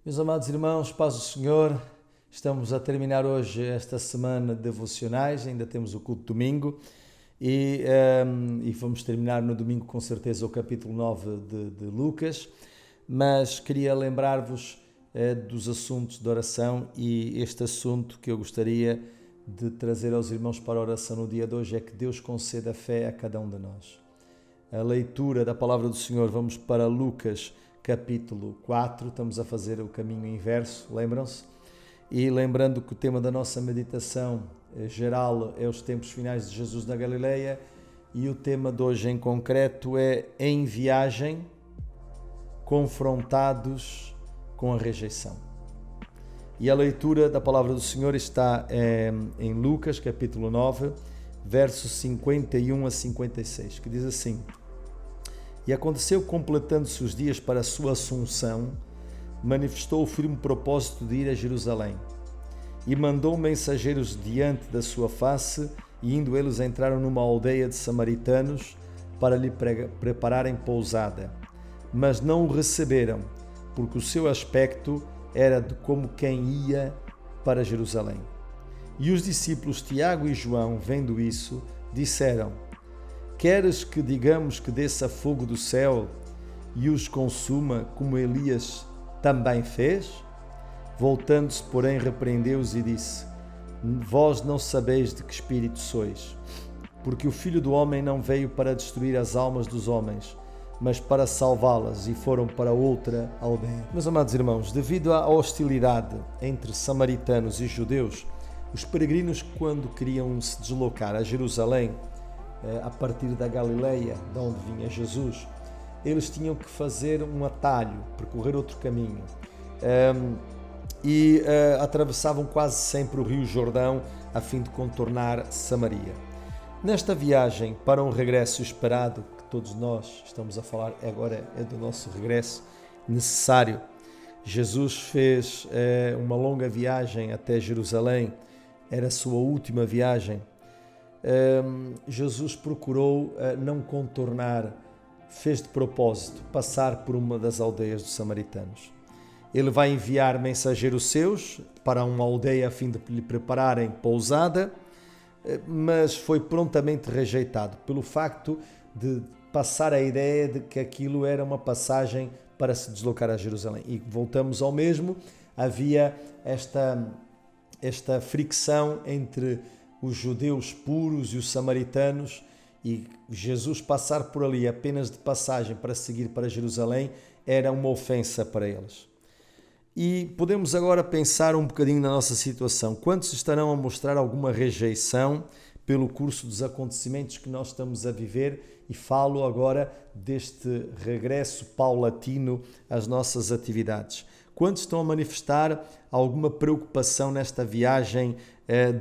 Meus amados irmãos, paz do Senhor, estamos a terminar hoje esta semana de devocionais, ainda temos o culto de domingo e vamos terminar no domingo com certeza o capítulo 9 de Lucas, mas queria lembrar-vos dos assuntos de oração e este assunto que eu gostaria de trazer aos irmãos para a oração no dia de hoje é que Deus conceda fé a cada um de nós. A leitura da palavra do Senhor, vamos para Lucas capítulo 4, estamos a fazer o caminho inverso, lembram-se? E lembrando que o tema da nossa meditação geral é os tempos finais de Jesus na Galileia e o tema de hoje em concreto é em viagem, confrontados com a rejeição. E a leitura da palavra do Senhor está em Lucas capítulo 9, versos 51 a 56, que diz assim: E aconteceu, completando-se os dias para a sua assunção, manifestou o firme propósito de ir a Jerusalém. E mandou mensageiros diante da sua face, e indo eles entraram numa aldeia de samaritanos para lhe prepararem pousada. Mas não o receberam, porque o seu aspecto era de como quem ia para Jerusalém. E os discípulos Tiago e João, vendo isso, disseram: Queres que digamos que desça fogo do céu e os consuma, como Elias também fez? Voltando-se, porém, repreendeu-os e disse: Vós não sabeis de que espírito sois, porque o Filho do Homem não veio para destruir as almas dos homens, mas para salvá-las, e foram para outra aldeia. Meus amados irmãos, devido à hostilidade entre samaritanos e judeus, os peregrinos, quando queriam se deslocar a Jerusalém, a partir da Galileia, de onde vinha Jesus, eles tinham que fazer um atalho, percorrer outro caminho, e atravessavam quase sempre o Rio Jordão a fim de contornar Samaria. Nesta viagem para um regresso esperado, que todos nós estamos a falar agora é do nosso regresso necessário, Jesus fez uma longa viagem até Jerusalém, era a sua última viagem. Jesus procurou não contornar, fez de propósito passar por uma das aldeias dos samaritanos. Ele vai enviar mensageiros seus para uma aldeia a fim de lhe prepararem pousada, mas foi prontamente rejeitado pelo facto de passar a ideia de que aquilo era uma passagem para se deslocar a Jerusalém. E voltamos ao mesmo, havia esta fricção entre os judeus puros e os samaritanos, e Jesus passar por ali apenas de passagem para seguir para Jerusalém era uma ofensa para eles. E podemos agora pensar um bocadinho na nossa situação. Quantos estarão a mostrar alguma rejeição pelo curso dos acontecimentos que nós estamos a viver? E falo agora deste regresso paulatino às nossas atividades. Quantos estão a manifestar alguma preocupação nesta viagem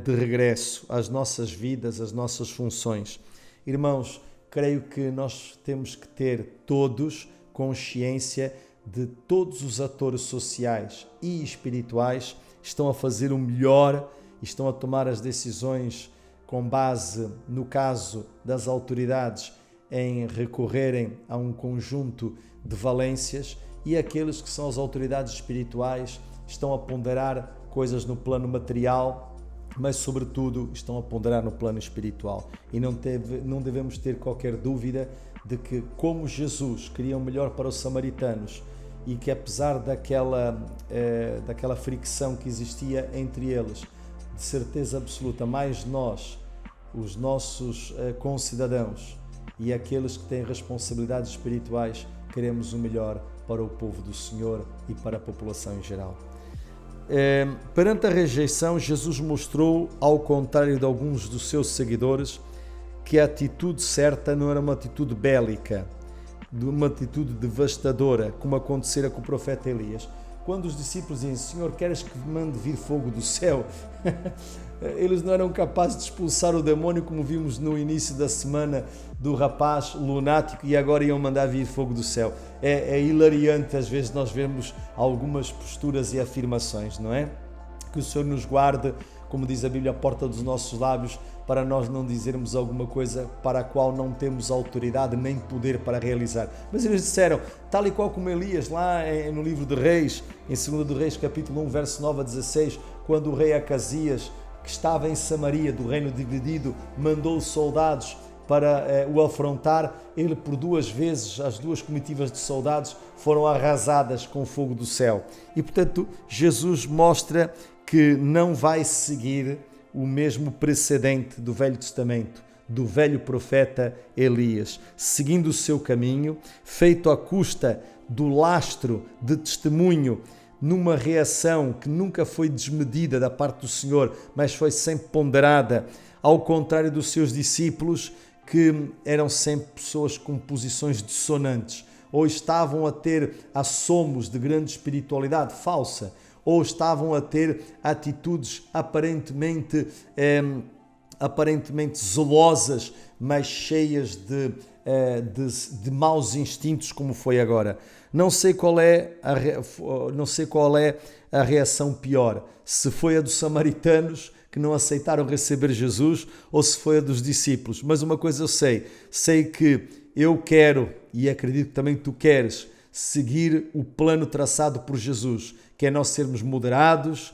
de regresso às nossas vidas, às nossas funções? Irmãos, creio que nós temos que ter todos consciência de todos os atores sociais e espirituais estão a fazer o melhor e estão a tomar as decisões com base, no caso das autoridades, em recorrerem a um conjunto de valências, e aqueles que são as autoridades espirituais estão a ponderar coisas no plano material, mas sobretudo estão a ponderar no plano espiritual. E não devemos ter qualquer dúvida de que, como Jesus queria o melhor para os samaritanos, e que apesar daquela fricção que existia entre eles, de certeza absoluta, mais nós, os nossos concidadãos e aqueles que têm responsabilidades espirituais, queremos o melhor para o povo do Senhor e para a população em geral. Perante a rejeição, Jesus mostrou, ao contrário de alguns dos seus seguidores, que a atitude certa não era uma atitude bélica, uma atitude devastadora, como acontecera com o profeta Elias. Quando os discípulos dizem: Senhor, queres que mande vir fogo do céu? Eles não eram capazes de expulsar o demónio, como vimos no início da semana do rapaz lunático, e agora iam mandar vir fogo do céu. É hilariante às vezes nós vemos algumas posturas e afirmações, não é? Que o Senhor nos guarde como diz a Bíblia, a porta dos nossos lábios, para nós não dizermos alguma coisa para a qual não temos autoridade nem poder para realizar. Mas eles disseram, tal e qual como Elias, lá no livro de Reis, em 2 de Reis, capítulo 1, verso 9 a 16, quando o rei Acasias, que estava em Samaria, do reino dividido, mandou soldados para o afrontar, ele por 2 vezes, as 2 comitivas de soldados foram arrasadas com o fogo do céu. E portanto, Jesus mostra que não vai seguir o mesmo precedente do Velho Testamento, do velho profeta Elias, seguindo o seu caminho, feito à custa do lastro de testemunho, numa reação que nunca foi desmedida da parte do Senhor, mas foi sempre ponderada, ao contrário dos seus discípulos, que eram sempre pessoas com posições dissonantes, ou estavam a ter assomos de grande espiritualidade falsa, ou estavam a ter atitudes aparentemente zelosas, mas cheias de maus instintos, como foi agora. Não sei qual é a reação pior, se foi a dos samaritanos, que não aceitaram receber Jesus, ou se foi a dos discípulos. Mas uma coisa eu sei que eu quero, e acredito que também tu queres, seguir o plano traçado por Jesus, que é nós sermos moderados,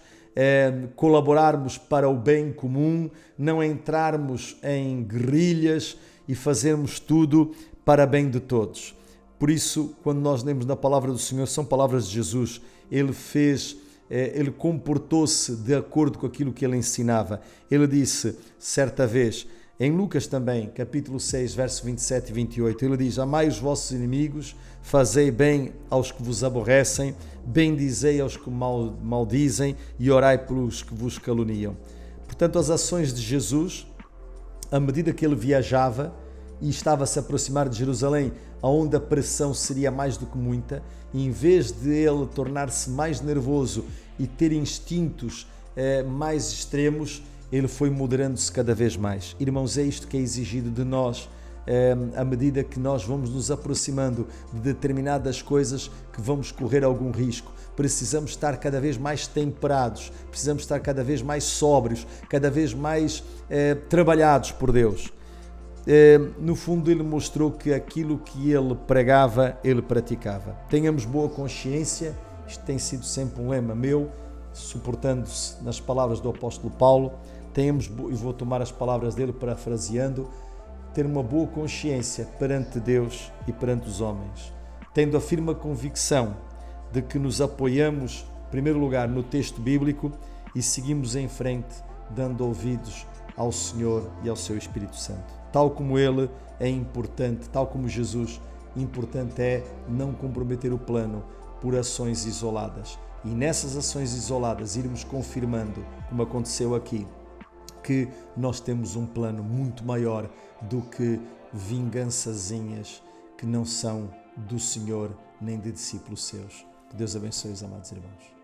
colaborarmos para o bem comum, não entrarmos em guerrilhas e fazermos tudo para bem de todos. Por isso, quando nós lemos na palavra do Senhor, são palavras de Jesus, ele comportou-se de acordo com aquilo que ele ensinava. Ele disse, certa vez, em Lucas também, capítulo 6, verso 27 e 28, ele diz, amai os vossos inimigos, fazei bem aos que vos aborrecem, bendizei aos que maldizem e orai pelos que vos caluniam. Portanto, as ações de Jesus, à medida que ele viajava e estava a se aproximar de Jerusalém, onde a pressão seria mais do que muita, e em vez de ele tornar-se mais nervoso e ter instintos mais extremos, ele foi moderando-se cada vez mais. Irmãos, é isto que é exigido de nós, à medida que nós vamos nos aproximando de determinadas coisas que vamos correr algum risco. Precisamos estar cada vez mais temperados, precisamos estar cada vez mais sóbrios, cada vez mais trabalhados por Deus. No fundo, ele mostrou que aquilo que ele pregava, ele praticava. Tenhamos boa consciência, isto tem sido sempre um lema meu, suportando-se nas palavras do apóstolo Paulo, e vou tomar as palavras dele parafraseando, ter uma boa consciência perante Deus e perante os homens, tendo a firme convicção de que nos apoiamos, em primeiro lugar, no texto bíblico e seguimos em frente, dando ouvidos ao Senhor e ao seu Espírito Santo. Tal como ele é importante, tal como Jesus, importante é não comprometer o plano por ações isoladas. E nessas ações isoladas irmos confirmando, como aconteceu aqui, que nós temos um plano muito maior do que vingançazinhas que não são do Senhor nem de discípulos seus. Que Deus abençoe os amados irmãos.